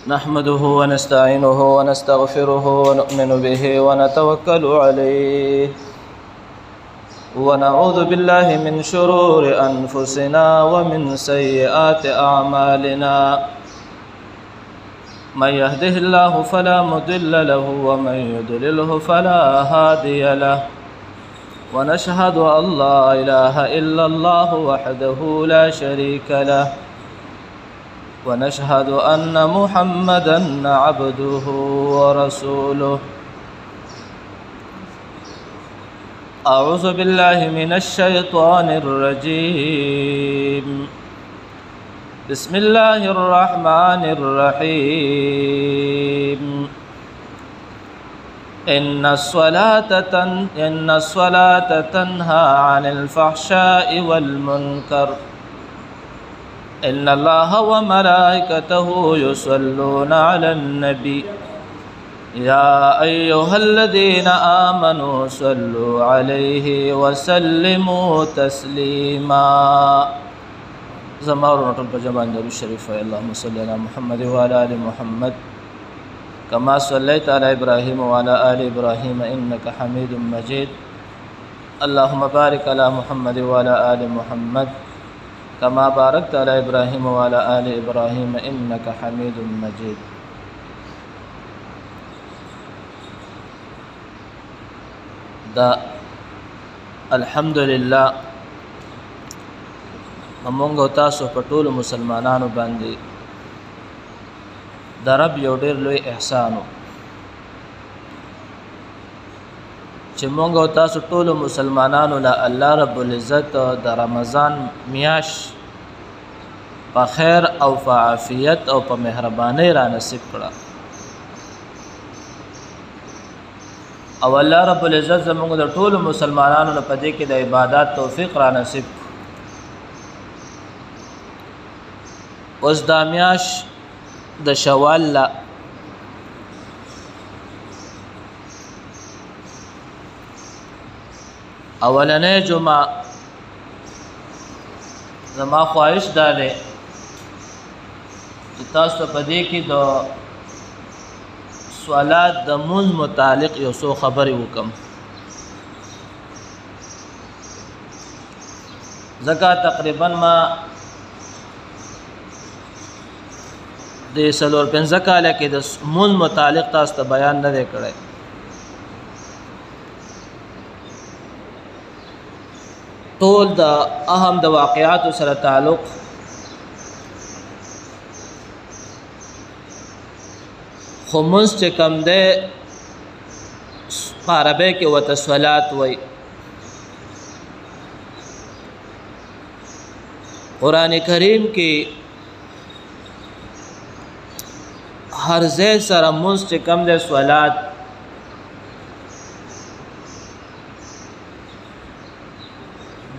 نحمده ونستعينه ونستغفره ونؤمن به ونتوكل عليه ونعوذ بالله من شرور أنفسنا ومن سيئات أعمالنا من يهده الله فلا مضل له ومن يضلله فلا هادي له ونشهد أن لا إله إلا الله وحده لا شريك له ونشهد أن محمدًا عبده ورسوله أعوذ بالله من الشيطان الرجيم بسم الله الرحمن الرحيم إن الصلاة تنهى عن الفحشاء والمنكر إن الله وملائكته يصلون على النبي يا أيها الذين آمنوا صلوا عليه وسلموا تسليما زمار نطل بجمان درود الشريف اللهم صل على محمد وعلى آل محمد كما صليت على إبراهيم وعلى آل إبراهيم إنك حميد مجيد اللهم بارك على محمد وعلى آل محمد كما باركت على إبراهيم وعلى آل إبراهيم إنك حميد مجيد دا الحمدلله موږ تاسو په ټول مسلمانانو باندې د رب یو ډېر لوی احسان چې موږ تاسو ټول مسلمانانو له الله رب العزت د رمضان میاش په خیر او په عافیت او په مهرباني را نصیب کړه او الله رب العزت زموږ د ټول مسلمانانو په دې کې د عبادت توفیق را نصیب اوس د میاش د شوال لا اولنې جمعه زما خواهش ده چې تاسو په دې کې د سوالات د مونږ متعلق یو څو خبرې وکم ځکه تقریبا ما د سلور پنځه کاله کې د مونږ متعلق تاسو ته بیان نه دی کړی ټول د اهم د واقعاتو سره تعلق خو مونږ چې کم دی په عربی کې ورته صلات وایي قرآن کریم کې هر ځای سره مونږ چې کم دی صلات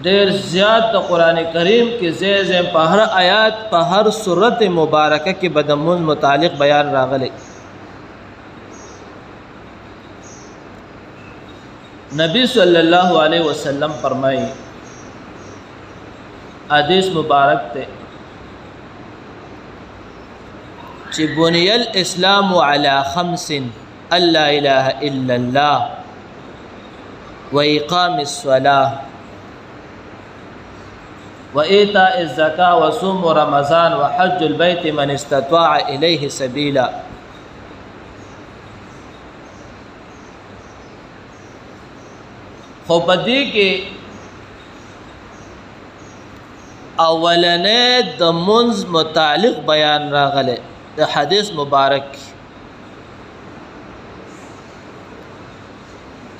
ډېر زیات د قرآن کریم کې ځای په هر آیات په هر سورت مبارکه کې به د مونځ متعلق بیان راغلی نبی صلی الله علیه وسلم فرمایي حدیث مبارک ته چې بني الاسلام على خمس الا اله الا الله واقام الصلاه وإيتاء الزكاة وصوم رمضان وحج البيت من استطاع إليه سبيلا خو بدی کې اولنې د منځ متعلق بیان راغله د حدیث مبارک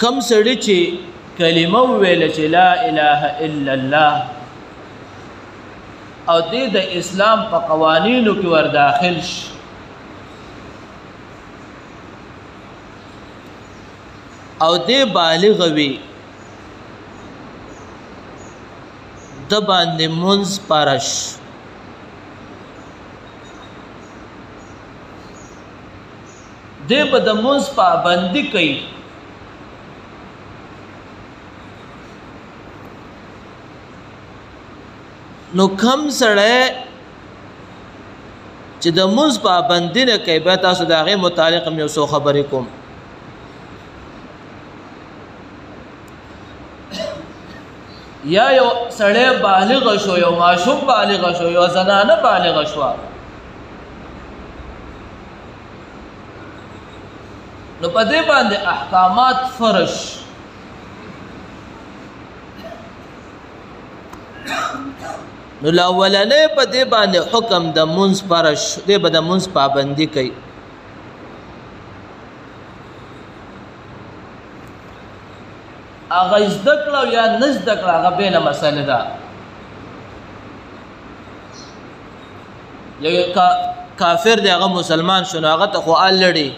کم سړي چې کلمه ویل چې لا اله الا الله او دې د اسلام په قوانینو کې ور داخل شي او دې بالغ وي د باندې منځ پرش دې په د منځ پابندي کوي نو کم سړی چې د مونږ پابندي نه کوي به تاسو د هغې متعلق هم یو څو خبرې کوم. یا یو سړی بالغ شو، یو ماشوم بالغ شو، یو زنانه بالغ شوه، نو په دې باندې احکامات فرض. نو لاولنې په دې باندې حکم د مونځ فرض دی، به د مونځ پابندي کوي. هغه زده کړه یا نه زده کړه هغه بېله مسله ده. یو کافر دی هغه مسلمان شو، نو هغه ته خو الډي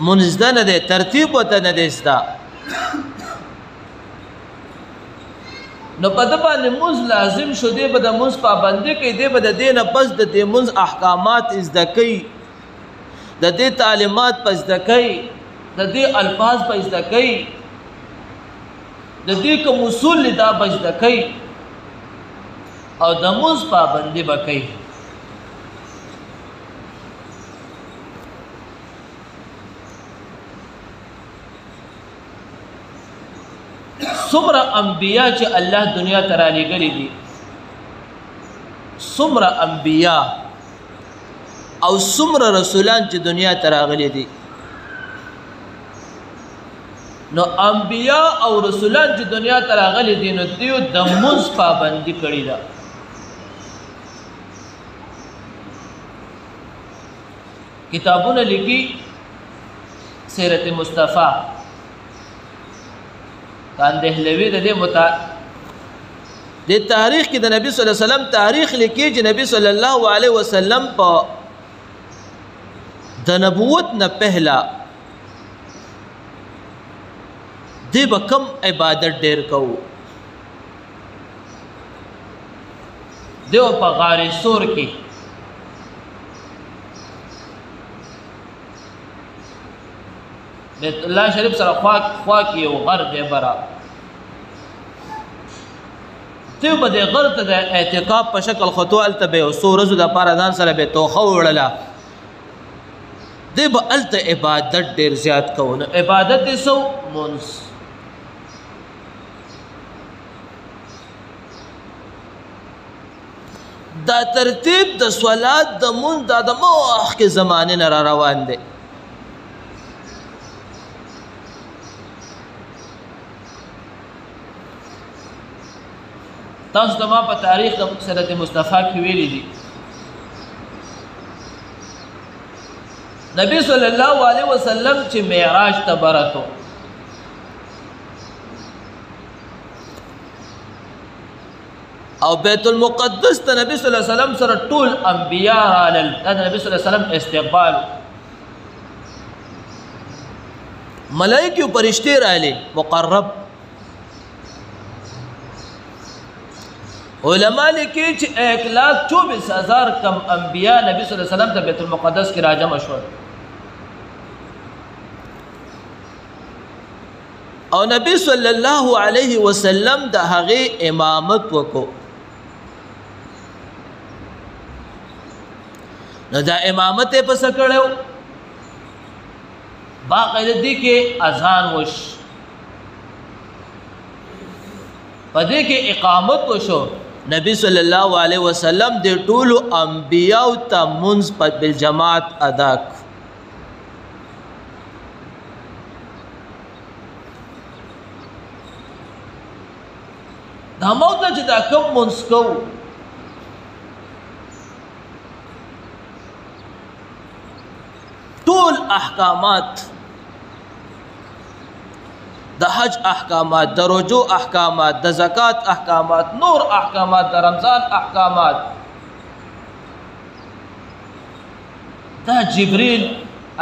مونځ زده نه دی، ترتیب ورته نه دی زده، نو په ده باندې مونځ لازم شو. دی به د مونځ پابندي کوي، دی به د دې نه پس د دې مونځ احکامات زده کوي، د دې تعلیمات په زده کوي، د دې الفاظ په زده کوي، د دې کوم اصول دي دا به زده کوي او د مونځ پابندي به کوي. څومره انبیا چې الله دنیا ته رالیږلي دي، څومره انبیا او څومره رسولان چې دنیا ته راغلي دي، نو انبیا او رسولان چې دنیا ته راغلي دي نو دوی د مونځ پابندي کړې ده. کتابونه لیکي سیرت مصطفی کاندهلوی د تاریخ کې د نبی صلی الله علیه وسلم تاریخ لیکي چې نبی صلی الله علیه وسلم په د نبوت نه پهلا دی به کم عبادت ډیر کوو. دیو په غار سور کې بیت الله شریف سره خوا کې یو غر دی برا، دیو به د غر ته د اعتکاف په شکل خطو هلته به یو څو ورځو دپاره ځان سره به توخه وړله، دی به هلته عبادت ډیر زیات کوو. نو عبادت یې څه مونځ. دا ترتیب د صلات د مونځ دا د مخکې زمانې نه را روان دی. تاسو ته ما په تاریخ د سیرت مصطفی کې ویلي دي نبی صلی الله علیه وسلم چې معراج ته براتو او بیت المقدس ته نبی صلی الله علیه وسلم سره ټول انبیا رالل، دا نبی صلی الله علیه وسلم استقبال، ملائکې او فرشتې راغلي مقرب. علماء لیکي چې 1,24,000 کم انبیا نبی صلی الله علیه وسلم ته بیت المقدس کې راجمع شول او نبی صلی الله علیه وسلم د هغې امامت وکړو. نو دا امامت یې په څه کړی و؟ باقاعده دې کې اذان وش، په دې کې اقامت وشو. نبی صلی الله علیه وسلم د ټولو انبیاو ته مونځ په بالجماعت ادا کړ. دا موږ ته چې دا کوم مونځ کوو ټول احکامات، د حج احکامات، د رجوع احکامات، د زکات احکامات، نور احکامات، د رمضان احکامات، دا جبریل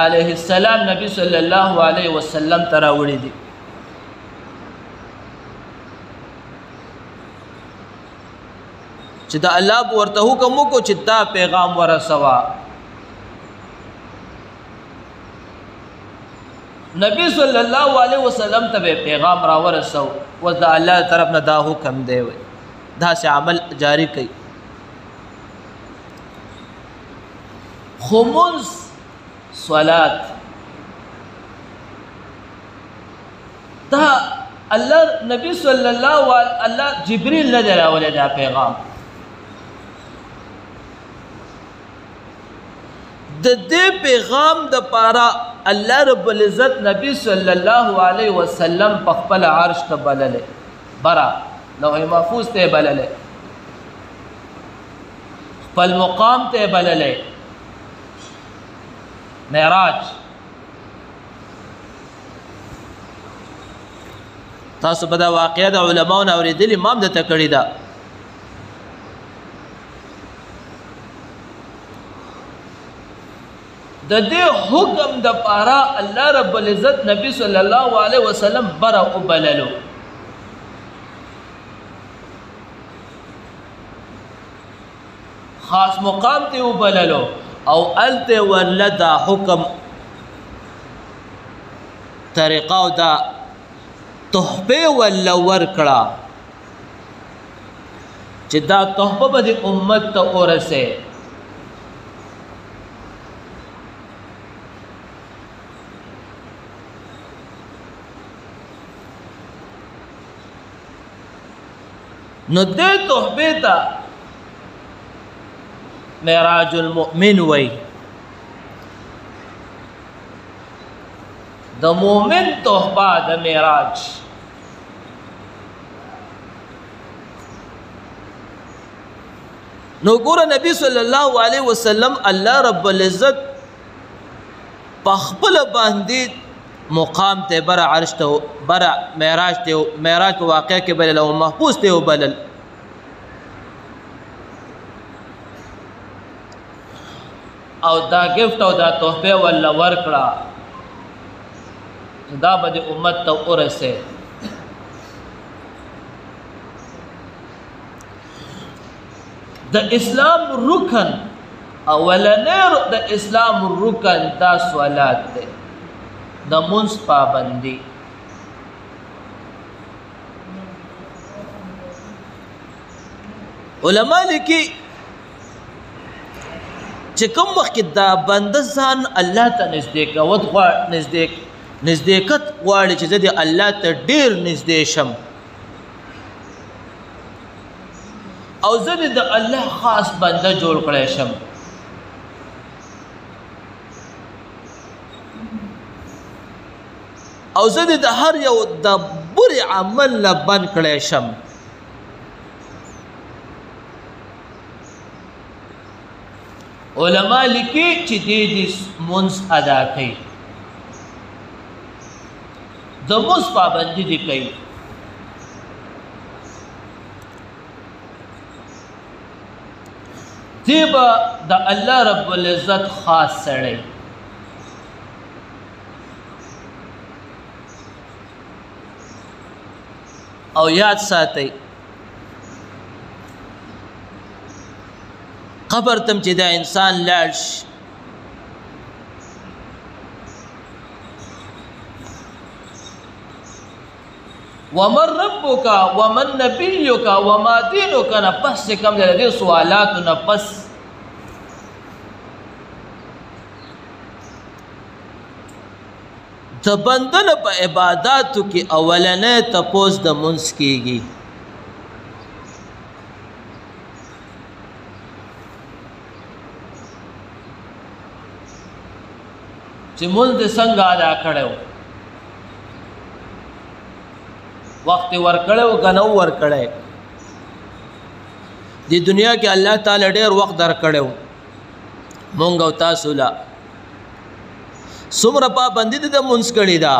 علیه السلام نبی صلی الله علیه وسلم ته راوړي دي. چې د الله به ورته حکم وکړو چې دا پیغام ورسوه. نبی صلی الله علیه وسلم ته پیغام را ورسو و د الله طرف نه دا حکم دی، دا سه عمل جاری کړي. خمس صلات دا الله نبی صلی الله علیه الله جبريل نه دراولې دا پیغام د دې پیغام د پاره الله رب العزت نبی صلی الله علیه وسلم په خپل عرش ته بللې برا لوح محفوظ ته بللې خپل مقام ته بللې معراج تاسو په دا واقعه د علماونو اوریدلې امام د تکړی دا د دې حکم د پاره الله رب العزت نبی صلی الله علیه وسلم برا وبللو خاص مقام ته وبللو او الته ولدا حکم طریقه او دا تحفه ولا ورکړه چې دا تحفه به د امت ته ورسه نو دې تحفه ته معراج المؤمن وی د مؤمن تحفه د معراج نو ګوره نبی صلی الله علیه وسلم الله رب العزت په خپل باندې مقام ته بر عرش ته بر معراج په واقع کې بلل او محفوظ ته وبلل او دا گفت او دا تحفه ولا ورکړه دا به د امت ته ورسه د اسلام رکن اولنې د اسلام رکن دا صلات ده د منځ پابندي علما لیکي چې کوم وخت دا بنده ځان الله ته نږدې کوي نزدېکت غواړي چې زه د الله ته ډېر نږدې شم او زه د الله خاص بنده جوړ کړی شم او زه د هر یو د بری عمل نه بند کړی شم علما لیکي چې دې منځ ادا کوي د منځ پابندي دي کوي دی به د الله رب العزت خاص سړی او یاد ساتئ قبر تم چې دا انسان لاړ شي ومن ربک ومن نبیک وما دینک نه پس کم دې سوالات نه پس د بندن په عبادتو کې اولنې تپوس د منځ کېږي چې مونږ د څنګه ادا کړو وخت ورکړو کنه ورکړې د دنیا کې الله تعالی ډېر وخت درکړو مونږ او تاسو لا څومره پابندي د مونږ کړی دا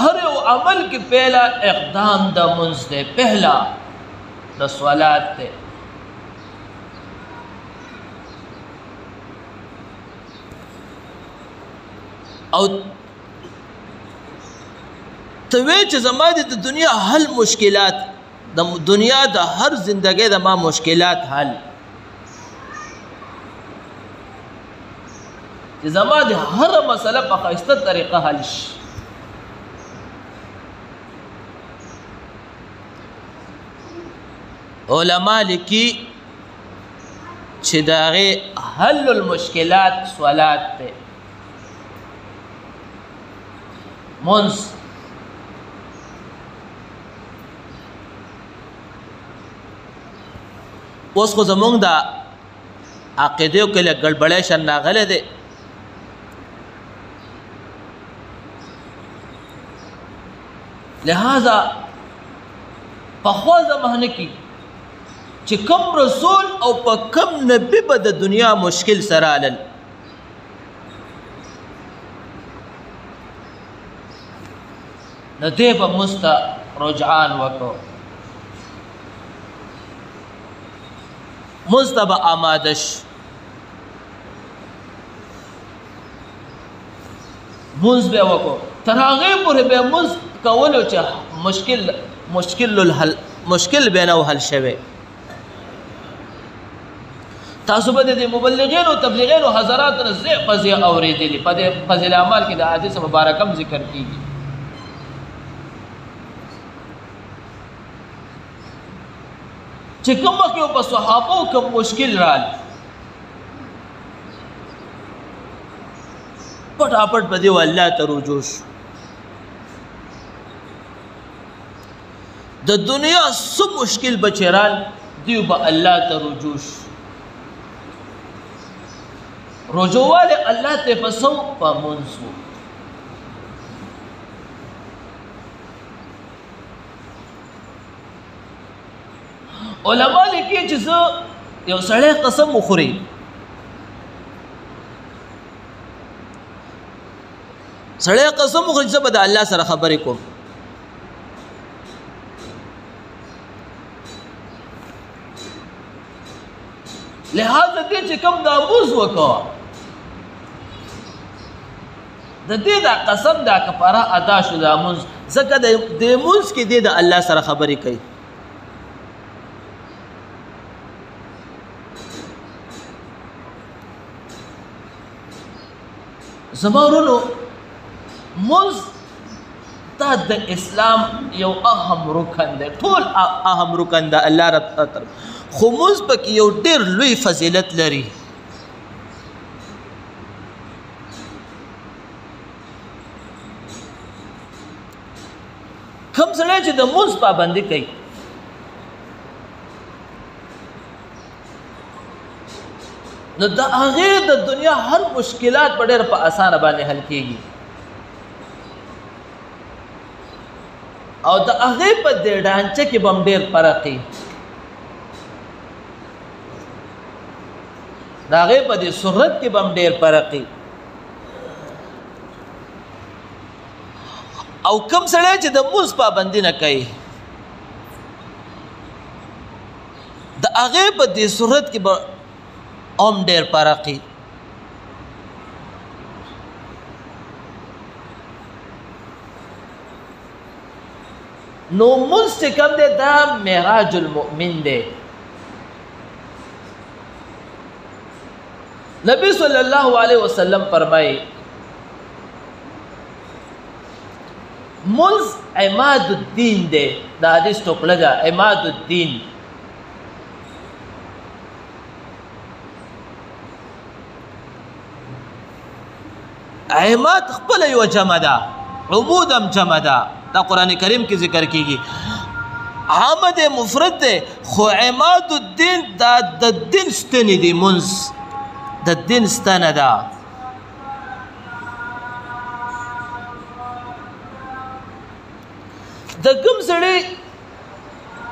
هر یو عمل کې پہلا اقدام د مونږ دی پہلا د صلات دی او توی چې زما د دنیا حل مشکلات د دنیا د هر زندګۍ د ما مشکلات حل چې زما د هر مسله په خاصه طریقه حل شي علما لیکي چې د هغې حل المشکلات صلات دی منځ اوس خو زمونږ د عقیدو کې لږ ګډوډۍ شان راغلی دی لہذا پخوا زمانه کې چې کوم رسول او په کوم نبی به د دنیا مشکل سره علل نو دی به مسته رجعان وکړو مسته به آماده شو مونځ به وکړو تر هغې پورې به مونځ کولو چې مشکل به نه حل شوی تاسو به د مبلغینو تبلیغینو حضراتو نه ځای په ځای اورېدلي په دې فضل اعمال کې د حدیث مبارکم ذکر کیږي چې کوم وخت یو په صحابو کوم مشکل رال پټاپټ به دیو الله ته رجوع شو د دنیا څه مشکل بچرال دیو به الله ته رجوع شو رجوع والے الله ته پسو په منځو علما لیکي چې یو سړی قسم وخوري سړی قسم وخوري چې به د الله سره خبرې کوم لہذا دې چې کوم دا موز وکړه د دې دا قسم دا کفاره ادا شو دا موز ځکه د موز کې دې د الله سره خبرې کوي زما ورونو موز دا د اسلام یو اهم رکن دی ټول اهم رکن د الله رب طرف خو موز پکې یو ډېر لوی فضیلت لري کوم سړی چې د موز پابندي کوي نو د هغې د دنیا هر مشکلات په ډېر په اسانه باندې حل کېږي او د هغې په دې ډانچه کې به هم ډېر فرق وي د هغې په دې صورت کې به هم ډېر فرق وي او کوم سړی چې د مونځ پابندي نه کوي د هغې په دې صورت کې به هم ډېر فرق وي نو مونځ چې کوم دی دا معراج المؤمن دی نبی صلی الله علیه وسلم فرمایي مونځ عماد الدین دی دا حدیث ټوکړه ده عماد الدین عماد خپل یو جمع ده عمود هم جمع ده دا قرآن کریم کې ذکر کیږي عمد مفرد ده خو عماد الدین دا د دین ستنې دي مونځ د دین ستنه ده د کوم سړی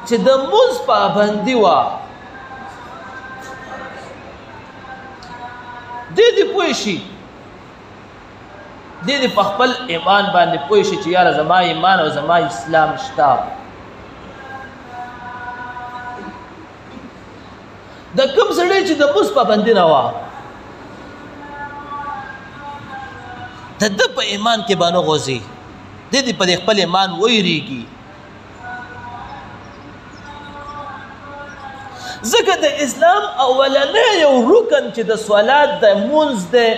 چې د مونځ پابندي وه دې پوه شي دې په خپل ایمان باندې پوه شي چې یاره زما ایمان او زما اسلام شته د کوم سړی چې د مونځ پابندي نه وه د ده په ایمان کې به نه غوځي دې په خپل ایمان ویریږي ځکه د اسلام اولنی یو رکن چې د صلات د مونځ دی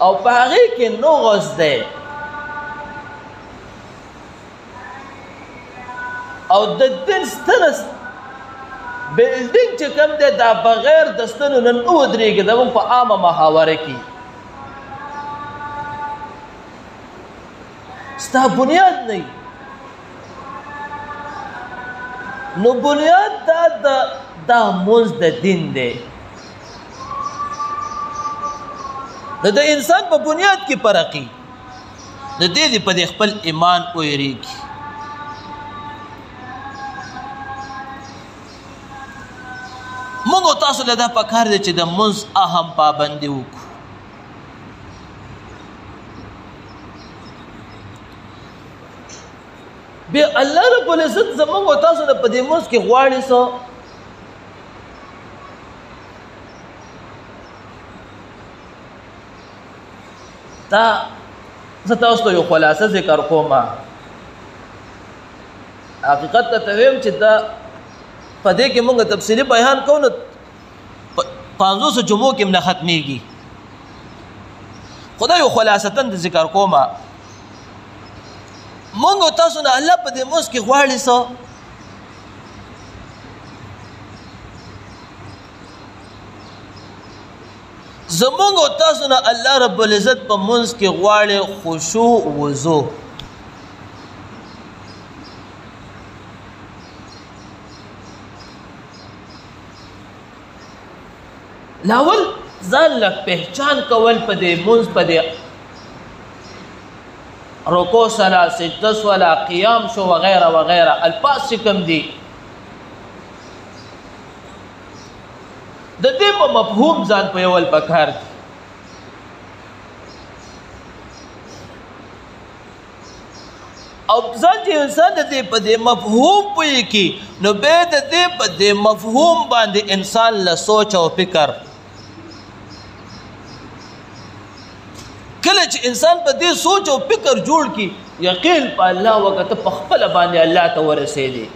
او په هغې کې نغز دی او د دین ستنه بلډینګ چې کوم دی دا بغیر د ستنو نن ودرېږي زموږ په عامه محاوره کې ستا بنیاد نه وي نو بنیاد دا مونځ د دین دی د انسان په بنیاد کې پرقي د دې په دې خپل ایمان ویریږي موږ تاسو له دا پکار دی چې د مونځ اهم پابندي وکړو بیا الله رب العزت زموږ تاسو نه په دې مونځ کې غواړي څه دا زه تاسو ته یو خلاصه ذکر کوم حقیقت ته ویم چې دا په دې کې موږ تفصیلي بیان کوو نو 500 جمعو کې نه ختمېږي خدای یو خلاصتاً ذکر کوم موږ تاسو نه الله په دې مونځ کې غواړي څه زمونږ تاسو نه الله رب العزت په مونځ کې غواړي خشوع وضو لاول ځان لږ پہچان کول په دې مونځ په دې رکوع سلا سجده سلا قیام شو وغیرہ وغیرہ الفاظ چې کوم دي د دې په مفهوم ځان پوهول پکار دي او ځان چې انسان د دې په دې مفهوم پوهېږي نو بیا د دې په دې مفهوم باندې انسان له سوچ او فکر کله چې انسان په دې سوچ او فکر جوړ کی یقین په الله وکړه ته په خپله باندې الله ته ورسېدې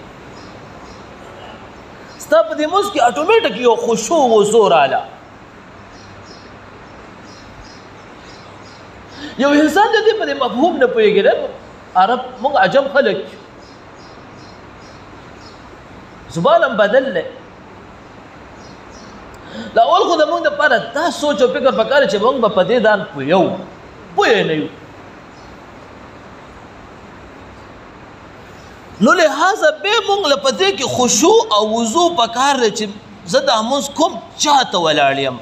ستا په دې مونځ کې اټومیټک یو خشوع وضو راله یو انسان د دې په دې مفهوم نه پوهېږي عرب موږ عجم خلک زبان هم بدل دی لاول خو د موږ دپاره دا سوچ او فکر پکار چې موږ به په دې ځان پوهیو پوهې نه یو نو لہذا بیا موږ له په دې کې خشوع او وضو پکار دی چې زه دا مونځ کوم چاته ولاړ یم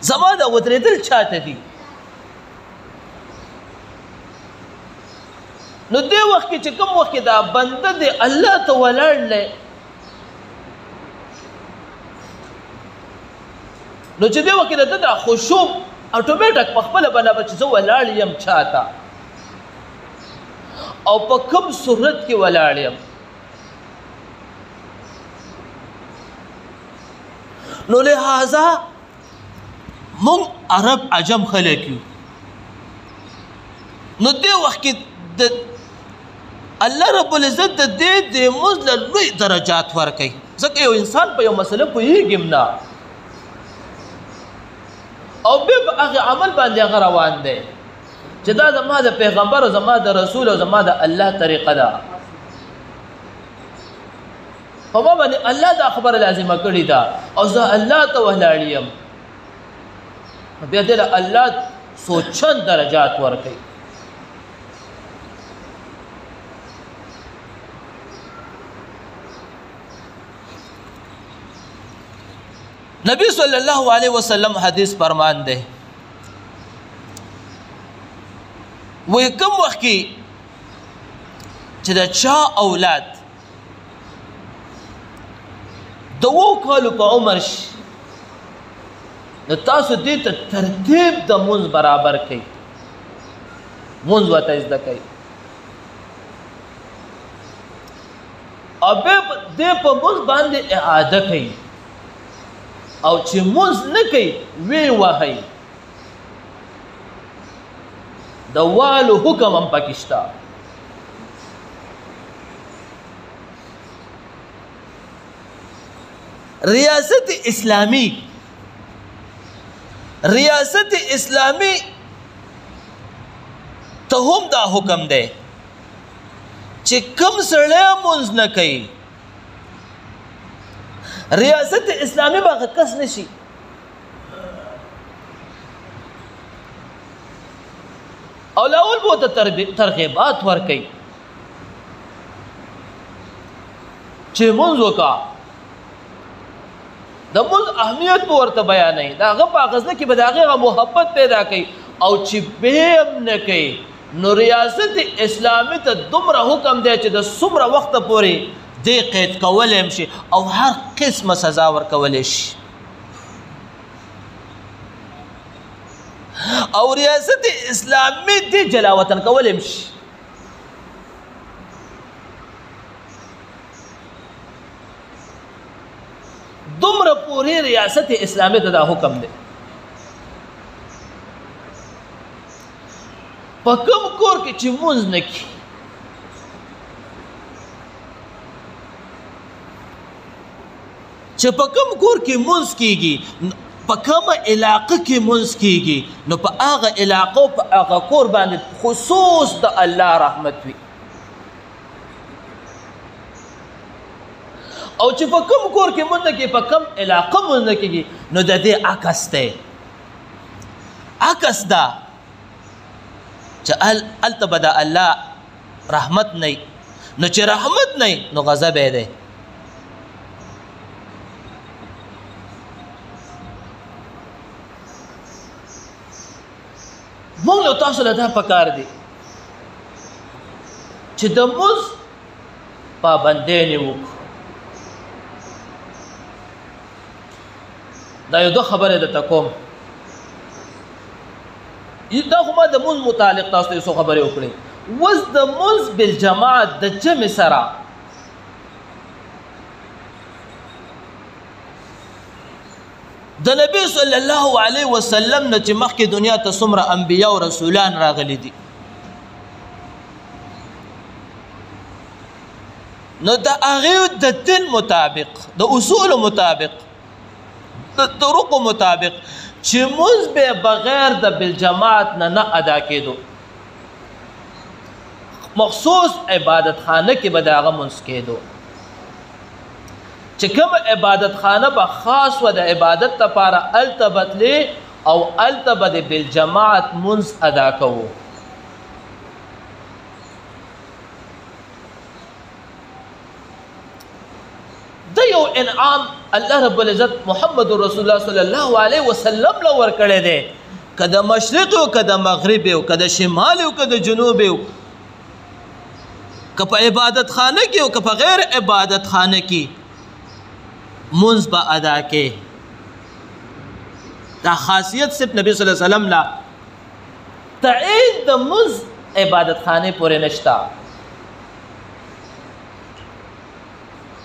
زما دا ودرېدل چاته دي نو دې وخت کې چې کوم وخت کې دا بنده دی الله ته ولاړ دی نو چې دې وخت کې دا خشوع اټومیټک په خپله باندې چې زه ولاړ یم چاته او په کوم صورت کې ولاړ یم نو لہذا مونږ عرب عجم خلک یو نو دې وخت کې د الله رب العزت د دې د مونځ له لوی درجات ورکوي ځکه یو انسان په یو مسله پوهېږي هم نه او بیا په هغې عمل باندې هغه روان دی چې دا زما د پیغمبر او زما د رسول او زما د الله طریقه ده په ما باندې الله دا خبره لازمه کړې ده او زه الله ته ولاړ یم بیا دې له الله سوچن درجات ورکوي نبی صلی اللہ علیہ وسلم حدیث فرمان دے وی کم وقت کی چې د چا اولاد د 2 کالو په عمر شي نو تاسو دې ته ترتیب د مونځ برابر کړئ مونځ ورته زده کړئ او بیا دې په مونځ باندې اعاده کړئ او چې مونځ نه کوي وی وهئ د والو حکم هم پکې شته ریاست اسلامی ته هم دا حکم دی چې کوم سړی مونځ نه کوي ریاست اسلامی به کس نشي او لاول به ته ترغیبات ورکوي چې مونځ وکړه د مونځ اهمیت به ورته بیانوي د هغه په اغزنه کې به د هغې محبت پیدا کوي او چې به هم نه کوي نو ریاست اسلامي ته دومره حکم دی چې د څومره وخته پورې دې قید کولی هم شي او هر قسمه سزا ورکولی شي او ریاست اسلامی دې جلا وطن کولی هم شي دومره پورې ریاست اسلامی ته دا حکم دی په کوم کور کې چې مونځ نه کي چې په کوم کور کې مونځ کیږي په کومه علاقه کې مونځ کیږي نو په هغه علاقه او په هغه کور باندې خصوص د الله رحمت وي او چې په کوم کور کې مونځ نه کیږي په کوم علاقه مونځ نه کیږي نو د دې عکس دی عکس ده چې هلته به د الله رحمت نه نو چې رحمت نه نو غضب یې دی مونږ له تاسو له دا پکار دی چې د مونځ پابندۍ وکړو دا یو دوه خبرې درته کوم دا خو ما د مونځ متعلق تاسو ته یو څو خبرې وکړې اوس د مونځ بالجماعت د جمع سره د نبی صلی الله علیه وسلم نه چې مخکې دنیا ته څومره انبیا او رسولان راغلي دي نو د هغې د دین مطابق د اصول مطابق د طرقو مطابق چې مونځ به بغیر د بالجماعت نه ادا کېدو مخصوص عبادت خانه کې به د هغه مونځ کېدو چې کوم عبادت خانه به خاص و د عبادت لپاره هلته بتلې او هلته به د بالجماعت مونځ ادا کوو د یو انعام الله رب العزت محمد رسول الله صلی الله علیه وسلم له ورکړی دی که د مشرق او که د مغرب او که د شمال او که د جنوب او که په عبادت خانه کې او که په غیر عبادت خانه کې مونځ به ادا کې دا خاصیت صرف نبی صلی الله علیه وسلم لا تعین د مونځ عبادت خانه پورې نشته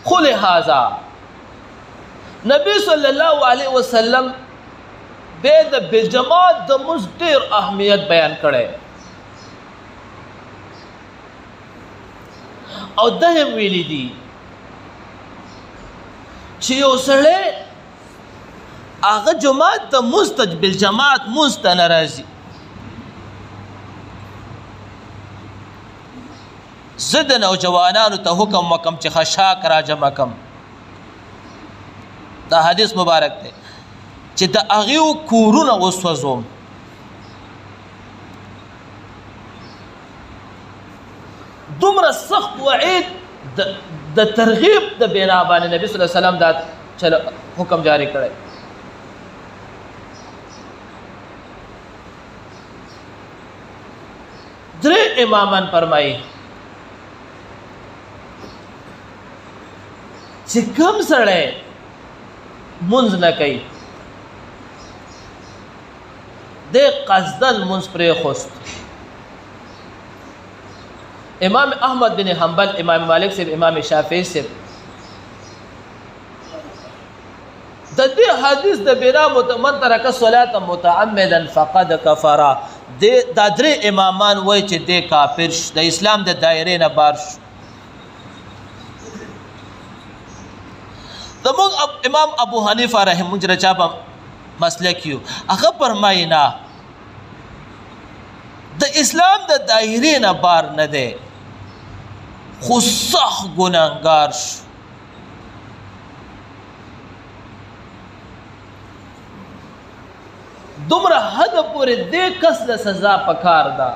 خو لہذا نبی صلی الله علیه وسلم به د بالجماعت د مونځ ډېر اهمیت بیان کړی او دا هم ویلي دي چې یو سړی هغه جماعت ته مونځ ته بالجماعت مونځ ته نه راځي زه د نوجوانانو ته حکم وکم چې خشاک را جمع کم دا حدیث مبارک دی چې د هغې کورونه وسوځوم دومره سخت وعید د ترغیب د بنا باندې نبی صلی الله علیه وسلم دا حکم جاری کړی درې امامان فرمایي چې کوم سړی مونځ نه کوي د قصدن مونځ پرېښوست امام احمد بن حنبل امام مالک صاحب امام شافعي صاحب د دې حدیث د بنا من ترک الصلاة متعمدا فقد کفر دا درې امامان وایي چې دی کافر شو د اسلام د دایرې نه بار شو زموږ امام ابو حنیفه رحمه الله چا په مسلک یو هغه فرمایي نه د اسلام د دایرې نه بار نه دی خو سخت ګناهګار شو دومره حد پورې دې کس له سزا پکار ده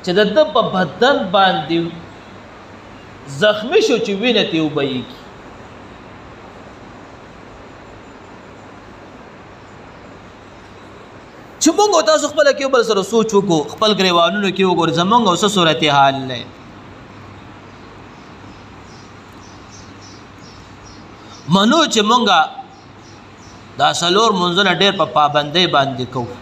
چې د ده په بدن باندې زخمی شو چې وینه ترې وبهیږي. چې موږ او تاسو خپله کې یو بل سره سوچ وکړو، خپل ګریوانونو کې وګورو زموږ او څه صورت حال دی. منو چې مونږه دا څلور منځونه ډېر په پابندۍ باندې کوو،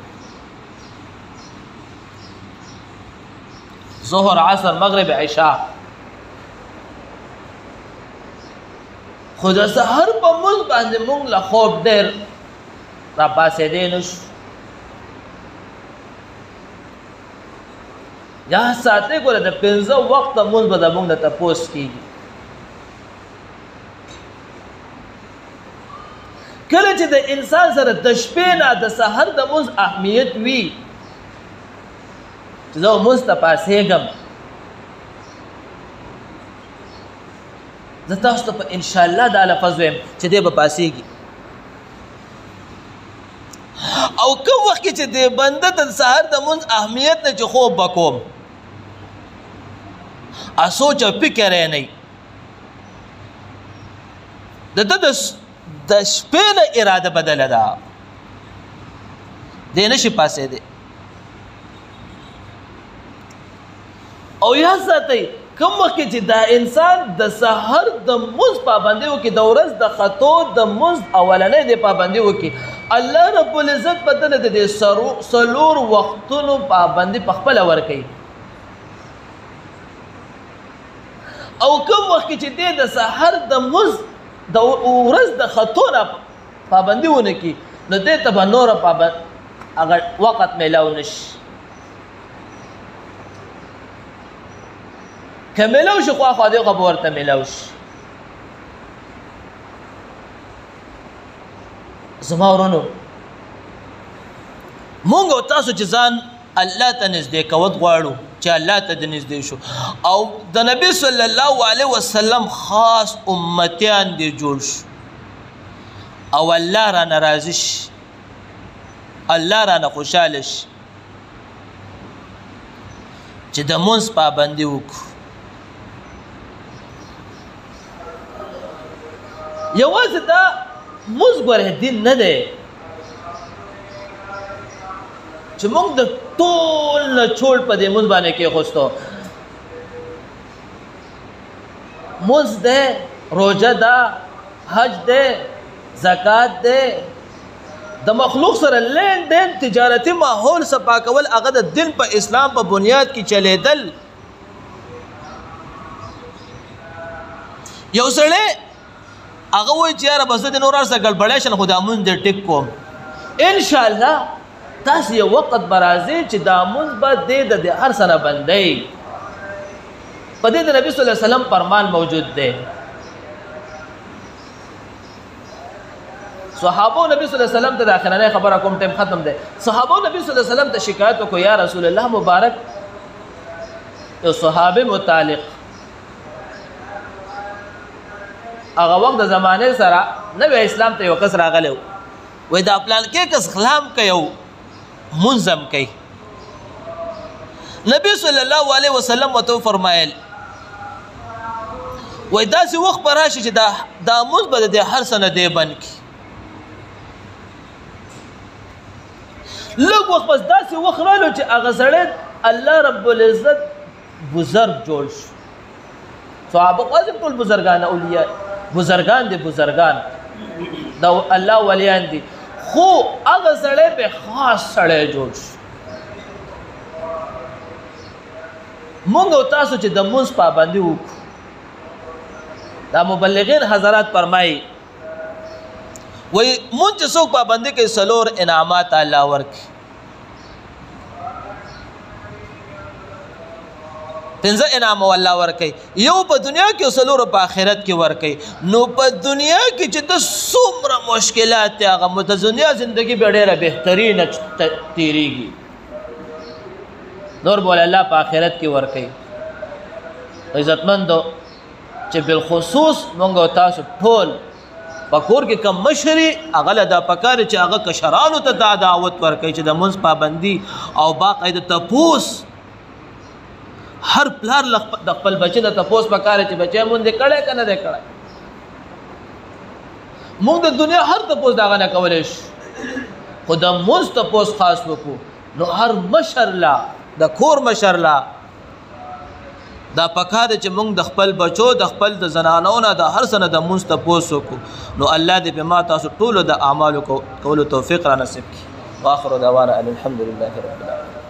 ظهر عصر مغرب عشاء، خو د سحر په مونځ باندې مونږ له خوب ډېر راپاڅېدی نه شو. یا ساتې ګوره د 15 وخته مونځ به زمونږ نه تپوس کېږي. کله چې د انسان سره د شپې نه د سحر د مونځ اهمیت وي چې زه مونځ ته پاڅېږم، زه تاسو ته په انشاءالله دا لفظ ویم چې دی به پاڅېږي. او کوم وخت کې چې د بنده د سحر د مونځ اهمیت نه چې خوب به کوم، سوچ او فکر یې نه د ده د شپې نه اراده بدله ده، دی نشي پاڅېدی. او یا ساتئ کوم وخت کې چې دا انسان د سحر د مونځ پابندي وکړي، د ورځ د خطو د مونځ اولنۍ د پابندي وکړي، الله رب العزت بدله د دې څلور وختونو پابندي په خپله ورکوي. او کوم وخت کې چې دی د سحر د مونځ د ورځ د خطو نه پابندي ونه کړي، نو دې ته به نوره هغه وخت میلاو نشي. که میلاو شي خواخوا دې خوا به ورته میلاو شي. زما ورونو، مونږ او تاسو چې ځان الله ته نږدې کول غواړو، چې الله ته د نږدې شو، او د نبی صلی الله علیه وسلم خاص امتیان دې جوړ شو، او الله رانه راضي شي، الله رانه خوشحاله شي چې د مونځ پابندي وکړو. یوازې دا مونځ ګوره دین نه دی چې موږ د ټول نه چوړ په دې مونځ باندې کېښوستو. مونځ دی، روژه ده، حج دی، زکات دی، د مخلوق سره لین دین تجارتي ماحول صفا کول، هغه د دین په اسلام په بنیاد کې چلیدل. یو سړی هغه وایي چې یاره بس زه د نور هر څه ګډبډی شم، خو دا مونځ دې ټیک کوم. انشاءالله تاسو یو وخت به راځئ چې دا مونځ به دې د هر څه نه بندی. په دې د نبي صلی الله علیه وسلم فرمان موجود دی. صحابو نبی صلی الله علیه وسلم ته د اخرنۍ خبره کوم ټیم ختم دی. صحابو نبی صلی الله علیه وسلم ته شکایت وکړو، یا رسول الله مبارک، یو صحابي متعلق هغه وخت د زمانې سره نوی اسلام ته یو کس راغلی و، وایي دا پلانکې کس خلام کوي او مونځ هم کوي. نبی صلی الله علیه وسلم ورته وفرمایل، وایي داسې وخت به راشي چې دا مونځ به د هر څه نه دی بند کړي. لږ وخت بس داسې وخت رالو چې هغه سړی الله رب العزت بزرګ جوړ شو. صحابه قاضم ټول بزرګان اولیاء بزرګان دي، بزرګان د الله ولیان دي، خو هغه سړی به خاص سړی جوړ شو. مونږ او تاسو چې د مونځ پابندي وکړو، دا مبلغین حضرات فرمایي وایي مونځ چې څوک پابندي کوي 4 انعامات الله ورکړي. 5 انعام الله ورکوي، یو په دنیا کې او 4 په آخرت کې ورکوي. نو په دنیا کې چې د څومره مشکلات دي، هغه د دنیا زندګي به ډېره بهترینه تېرېږي، نور به الله په آخرت کې ورکوي. عزتمندو چې بالخصوص مونږ او تاسو ټول پکور کې کم مشري هغه له دا پکار چې هغه کشرانو ته دا دعوت ورکړي چې د منځ پابندي او باقاعده تپوس هر پلار د خپل بچي د تپوس پکار چې بچي مونږ دې کړه کنه دې کړه مونږ د دنیا هر تپوس داغه نه کولای شو خو د منځ تپوس خاص وکړو نو هر مشر لا د کور مشر لا دا پکار چې موږ د خپل بچو د خپل د زنانو نه د هر سنه د منځ تپوس وکړو نو الله دې به ما تاسو ټول د اعمالو کولو توفیق را نصیب کړي واخر دعوانا الحمد لله رب العالمین